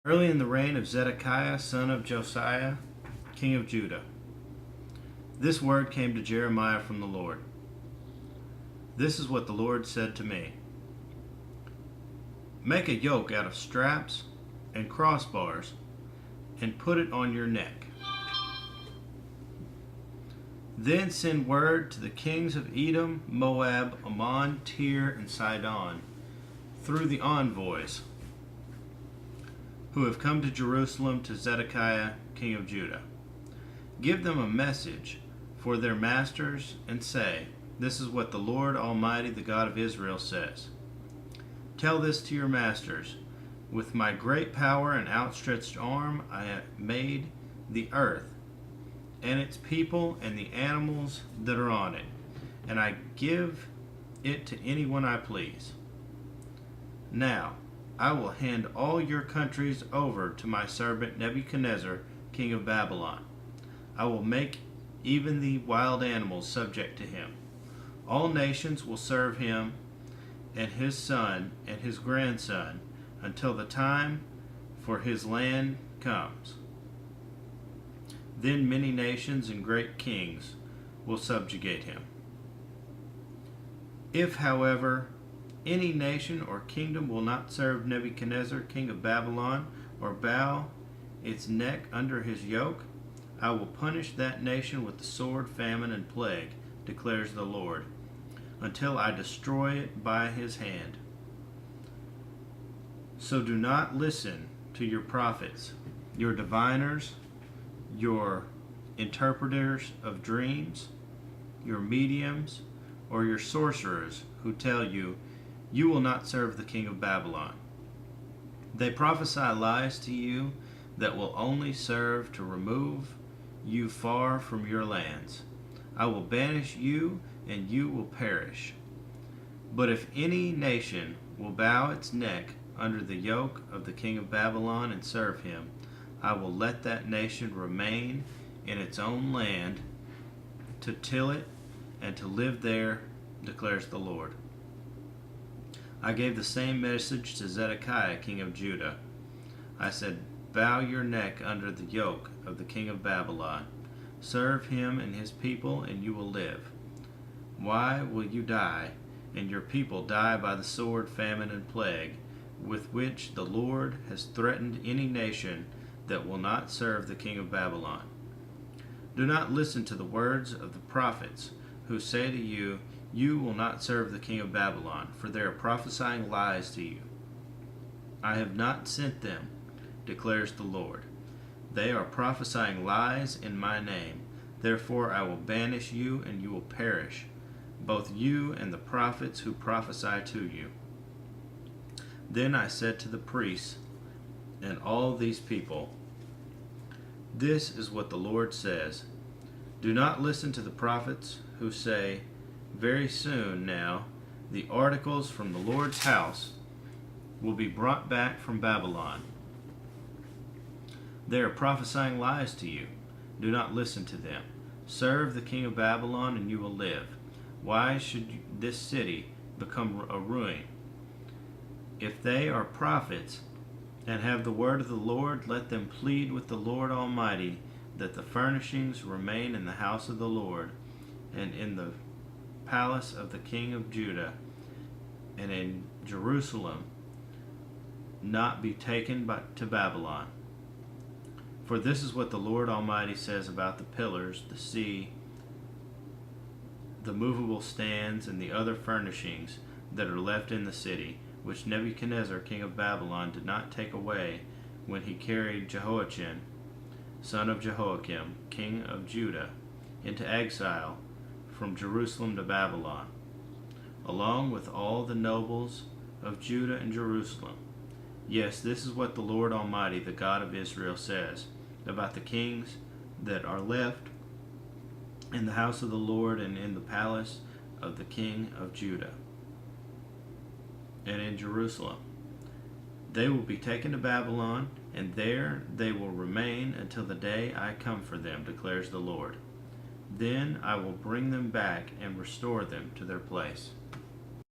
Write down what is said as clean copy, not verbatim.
Early in the reign of Zedekiah, son of Josiah, king of Judah, this word came to Jeremiah from the Lord. This is what the Lord said to me. Make a yoke out of straps and crossbars and put it on your neck. Then send word to the kings of Edom, Moab, Ammon, Tyre, and Sidon through the envoys who have come to Jerusalem to Zedekiah, king of Judah. Give them a message for their masters and say, this is what the Lord Almighty, the God of Israel, says. Tell this to your masters. With my great power and outstretched arm, I have made the earth and its people and the animals that are on it, and I give it to anyone I please. Now, I will hand all your countries over to my servant Nebuchadnezzar, king of Babylon. I will make even the wild animals subject to him. All nations will serve him and his son and his grandson until the time for his land comes. Then many nations and great kings will subjugate him. If, however, any nation or kingdom will not serve Nebuchadnezzar, king of Babylon, or bow its neck under his yoke, I will punish that nation with the sword, famine, and plague, declares the Lord, until I destroy it by his hand. So do not listen to your prophets, your diviners, your interpreters of dreams, your mediums, or your sorcerers who tell you, you will not serve the king of Babylon. They prophesy lies to you that will only serve to remove you far from your lands. I will banish you, and you will perish. But if any nation will bow its neck under the yoke of the king of Babylon and serve him, I will let that nation remain in its own land to till it and to live there, declares the Lord. I gave the same message to Zedekiah, king of Judah. I said, bow your neck under the yoke of the king of Babylon. Serve him and his people, and you will live. Why will you die, and your people die by the sword, famine, and plague, with which the Lord has threatened any nation that will not serve the king of Babylon? Do not listen to the words of the prophets who say to you, you will not serve the king of Babylon, for they are prophesying lies to you. I have not sent them, declares the Lord. They are prophesying lies in my name. Therefore I will banish you, and you will perish, both you and the prophets who prophesy to you. Then I said to the priests and all these people, this is what the Lord says. Do not listen to the prophets who say, very soon now, the articles from the Lord's house will be brought back from Babylon. They are prophesying lies to you. Do not listen to them. Serve the king of Babylon, and you will live. Why should this city become a ruin? If they are prophets and have the word of the Lord, let them plead with the Lord Almighty that the furnishings remain in the house of the Lord and in the palace of the king of Judah and in Jerusalem not be taken to Babylon. For this is what the Lord Almighty says about the pillars, the sea, the movable stands, and the other furnishings that are left in the city, which Nebuchadnezzar, king of Babylon, did not take away when he carried Jehoiachin, son of Jehoiakim, king of Judah, into exile from Jerusalem to Babylon, along with all the nobles of Judah and Jerusalem. Yes, this is what the Lord Almighty, the God of Israel, says about the kings that are left in the house of the Lord and in the palace of the king of Judah and in Jerusalem. They will be taken to Babylon, and there they will remain until the day I come for them, declares the Lord. Then I will bring them back and restore them to their place.